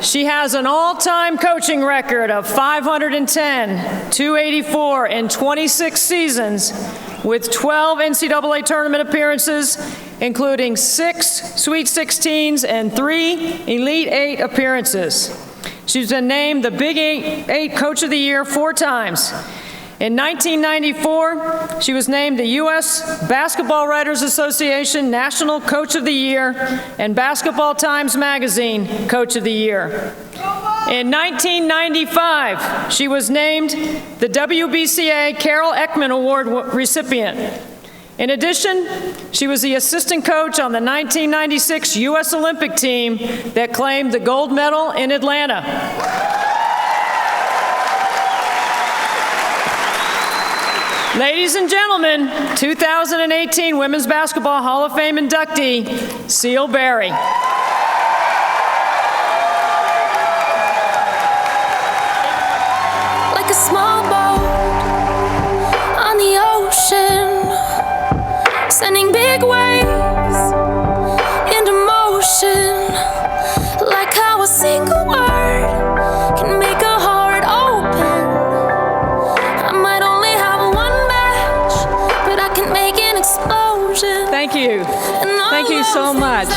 She has an all-time coaching record of 510, 284, and 26 seasons with 12 NCAA tournament appearances, including 6 Sweet 16s and 3 Elite 8 appearances. She's been named the Big 8 Coach of the Year 4 times. In 1994, she was named the U.S. Basketball Writers Association National Coach of the Year and Basketball Times Magazine Coach of the Year. In 1995, she was named the WBCA Carol Ekman Award recipient. In addition, she was the assistant coach on the 1996 U.S. Olympic team that claimed the gold medal in Atlanta. Ladies and gentlemen, 2018 Women's Basketball Hall of Fame inductee, Ceal Barry. Like a small boat on the ocean, sending big waves into motion, like how a single word can make a heart open. I might only have one match, but I can make an explosion. Thank you. Thank you so much.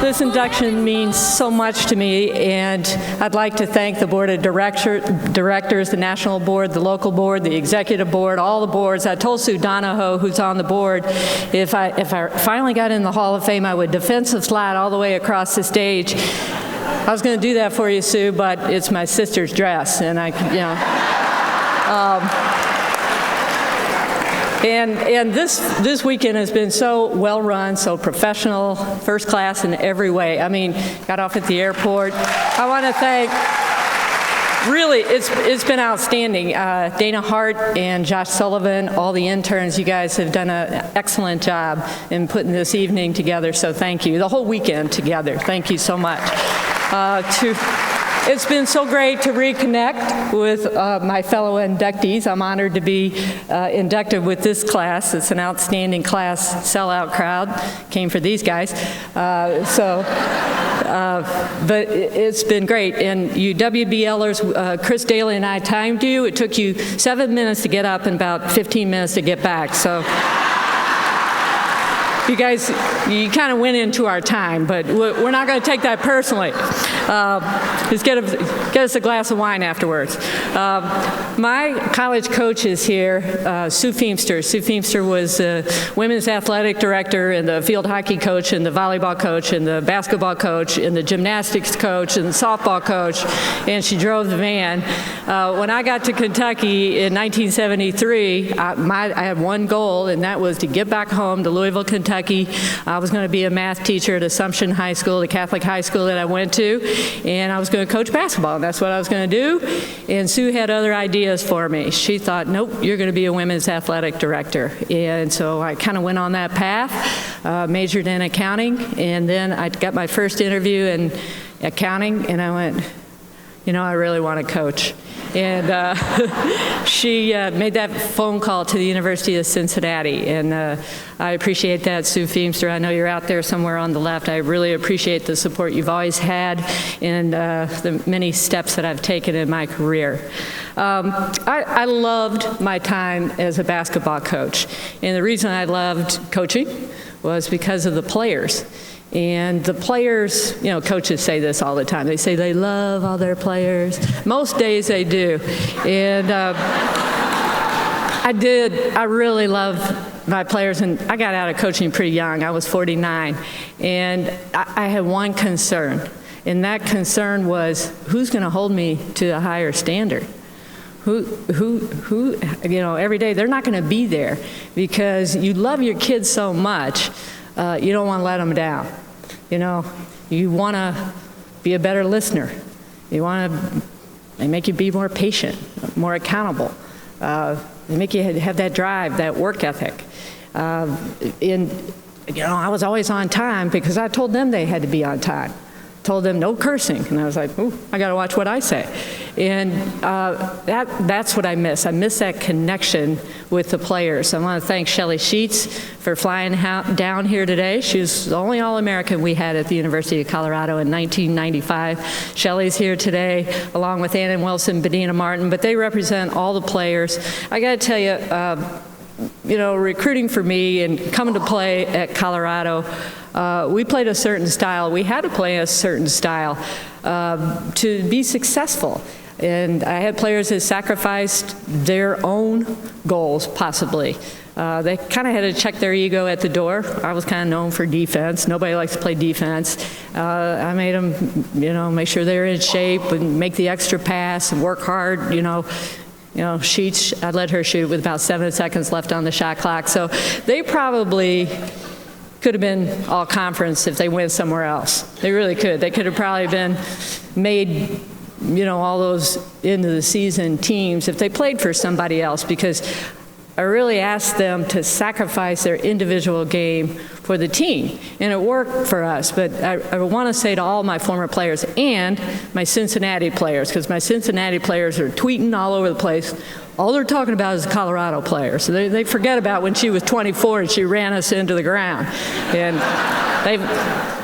This induction means so much to me, and I'd like to thank the board of directors, the national board, the local board, the executive board, all the boards. I told Sue Donahoe, who's on the board, if I finally got in the Hall of Fame, I would defensive slide all the way across the stage. I was going to do that for you, Sue, but it's my sister's dress, and And this weekend has been so well run, so professional, first class in every way. I mean, got off at the airport. I want to thank, really, it's been outstanding. Dana Hart and Josh Sullivan, all the interns, you guys have done an excellent job in putting this evening together, so thank you. The whole weekend together, thank you so much. It's been so great to reconnect with my fellow inductees. I'm honored to be inducted with this class. It's an outstanding class. Sellout crowd came for these guys. But it's been great. And you WBLers, Chris Daly and I timed you. It took you 7 minutes to get up and about 15 minutes to get back. So you guys, you kind of went into our time, but we're not going to take that personally. Just get us a glass of wine afterwards. My college coach is here, Sue Feemster. Sue Feemster was the women's athletic director and the field hockey coach and the volleyball coach and the basketball coach and the gymnastics coach and the softball coach, and she drove the van. When I got to Kentucky in 1973, I had one goal, and that was to get back home to Louisville, Kentucky. I was going to be a math teacher at Assumption High School, the Catholic high school that I went to, and I was going to coach basketball, and that's what I was going to do. And Sue had other ideas for me. She thought, nope, you're going to be a women's athletic director. And so I kind of went on that path, majored in accounting, and then I got my first interview in accounting, and I went, you know, I really want to coach. And she made that phone call to the University of Cincinnati, and I appreciate that, Sue Feemster. I know you're out there somewhere on the left. I really appreciate the support you've always had and the many steps that I've taken in my career. I loved my time as a basketball coach, and the reason I loved coaching was because of the players. And the players, you know, coaches say this all the time. They say they love all their players. Most days they do. And I really love my players, and I got out of coaching pretty young. I was 49. And I had one concern, and that concern was, who's going to hold me to a higher standard? Who, you know, every day they're not going to be there because you love your kids so much, you don't want to let them down. You know, you want to be a better listener. You want to, they make you be more patient, more accountable. They make you have that drive, that work ethic. And, you know, I was always on time because I told them they had to be on time. told them no cursing, and I was like, ooh, I gotta watch what I say. And that's what I miss. I miss that connection with the players. I want to thank Shelly Sheets for flying down here today. She was the only All-American we had at the University of Colorado in 1995. Shelly's here today, along with Ann Wilson, Benina Martin, but they represent all the players. I gotta tell you, you know, recruiting for me and coming to play at Colorado, we played a certain style. We had to play a certain style to be successful. And I had players that sacrificed their own goals, possibly. They kind of had to check their ego at the door. I was kind of known for defense. Nobody likes to play defense. I made them, you know, make sure they're in shape and make the extra pass and work hard, you know. Sheets, I let her shoot with about 7 seconds left on the shot clock. So they probably could have been all conference if they went somewhere else. They really could. They could have probably been made, you know, all those into the season teams if they played for somebody else, because I really asked them to sacrifice their individual game for the team, and it worked for us. But I want to say to all my former players and my Cincinnati players, because my Cincinnati players are tweeting all over the place, all they're talking about is the Colorado players. So they forget about when she was 24 and she ran us into the ground. And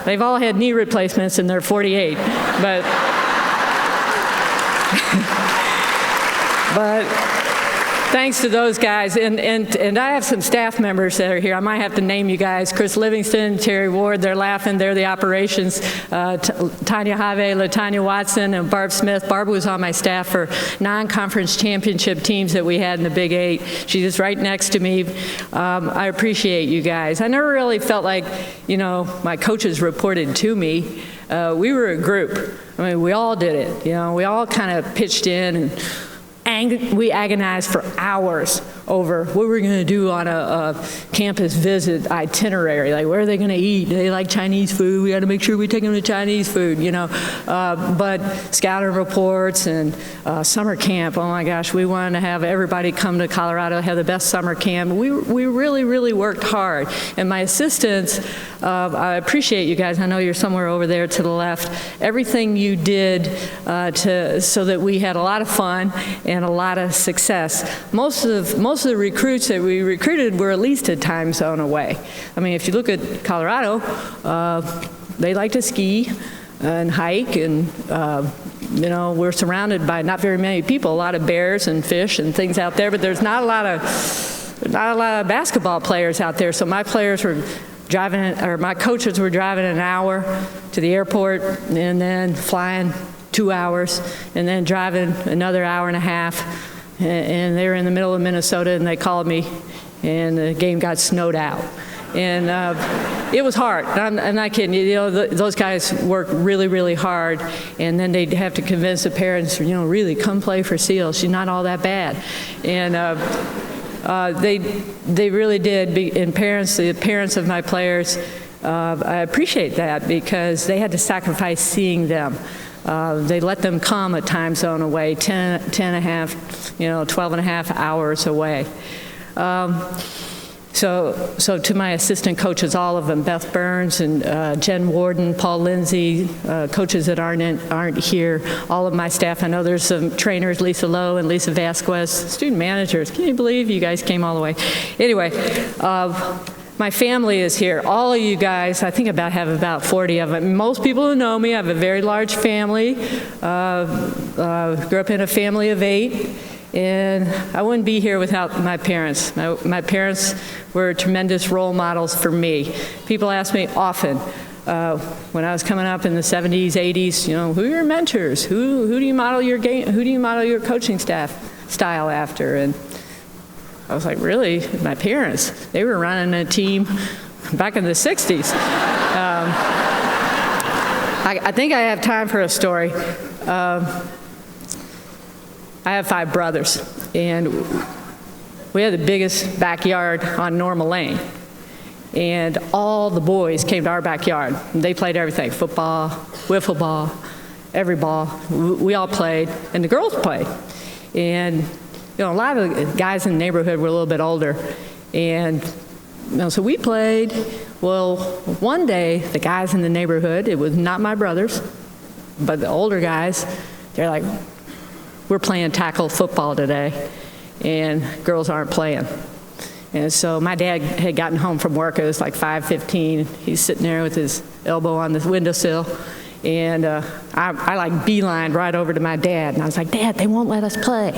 they've all had knee replacements and they're 48. But thanks to those guys, and I have some staff members that are here. I might have to name you guys. Chris Livingston, Terry Ward, they're laughing. They're the operations. Tanya Have, LaTanya Watson, and Barb Smith. Barb was on my staff for non-conference championship teams that we had in the Big 8. She's just right next to me. I appreciate you guys. I never really felt like, you know, my coaches reported to me. We were a group. I mean, we all did it. You know, we all kind of pitched in, and we agonized for hours over what we're going to do on a campus visit itinerary. Like, where are they going to eat? Do they like Chinese food? We got to make sure we take them to Chinese food, you know. But scouting reports and summer camp, oh my gosh, we wanted to have everybody come to Colorado, have the best summer camp. We really, really worked hard. And my assistants, I appreciate you guys. I know you're somewhere over there to the left. Everything you did so that we had a lot of fun and a lot of success. Most of the recruits that we recruited were at least a time zone away. I mean, if you look at Colorado, they like to ski and hike, and you know, we're surrounded by not very many people, a lot of bears and fish and things out there, but there's not a lot of basketball players out there. So my players were driving, or my coaches were driving an hour to the airport and then flying 2 hours and then driving another hour and a half. And they were in the middle of Minnesota, and they called me, and the game got snowed out. And it was hard. I'm not kidding you. You know, those guys worked really, really hard, and then they'd have to convince the parents, you know, really come play for Ceal. She's not all that bad. And they really did. And the parents of my players, I appreciate that, because they had to sacrifice seeing them. They let them come a time zone away, 10 and a half, you know, 12 and a half hours away. So to my assistant coaches, all of them, Beth Burns and Jen Warden, Paul Lindsay, coaches that aren't here, all of my staff. I know there's some trainers, Lisa Lowe and Lisa Vasquez, student managers. Can you believe you guys came all the way? Anyway, my family is here. All of you guys, I think have about 40 of them. Most people who know me, I have a very large family. Grew up in a family of 8. And I wouldn't be here without my parents. My parents were tremendous role models for me. People ask me often, when I was coming up in the 70s, 80s, you know, who are your mentors? Who do you model your game? Who do you model your coaching style after? And I was like, really? My parents. They were running a team back in the 60s. I think I have time for a story. I have 5 brothers, and we had the biggest backyard on Norma Lane. And all the boys came to our backyard. They played everything, football, wiffle ball, every ball. We all played, and the girls played. And you know, a lot of the guys in the neighborhood were a little bit older. And you know, so we played. Well, one day, the guys in the neighborhood, it was not my brothers, But the older guys, they're like, we're playing tackle football today, and girls aren't playing. And so my dad had gotten home from work. It was like 5:15. He's sitting there with his elbow on the windowsill. And I like beelined right over to my dad. And I was like, Dad, they won't let us play.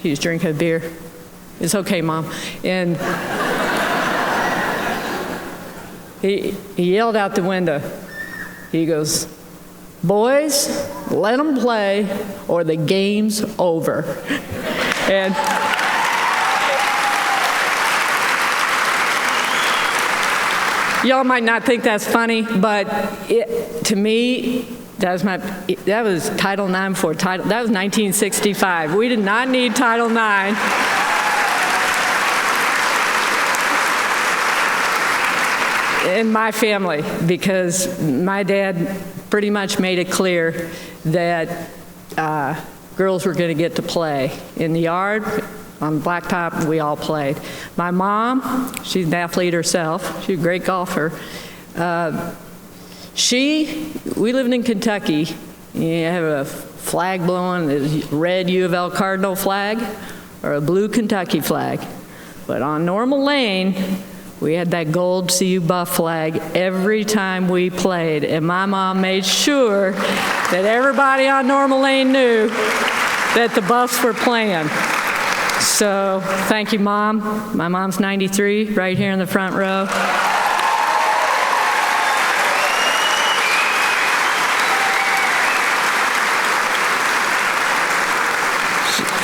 He was drinking a beer. It's okay, Mom. And he yelled out the window. He goes, boys, let them play or the game's over. And y'all might not think that's funny, but to me, that was Title IX before Title. That was 1965. We did not need Title IX. In my family, because my dad pretty much made it clear that girls were going to get to play in the yard. On blacktop, we all played. My mom, she's an athlete herself. She's a great golfer. We lived in Kentucky. You have a flag blowing, a red U of L Cardinal flag or a blue Kentucky flag. But on Normal Lane, we had that gold CU Buff flag every time we played. And my mom made sure that everybody on Normal Lane knew that the Buffs were playing. So thank you, Mom. My mom's 93, right here in the front row.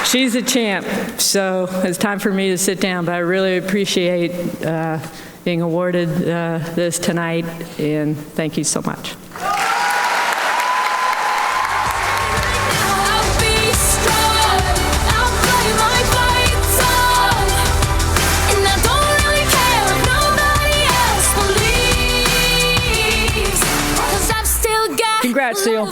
She's a champ, so it's time for me to sit down, but I really appreciate being awarded this tonight, and thank you so much. Congrats, Ceal.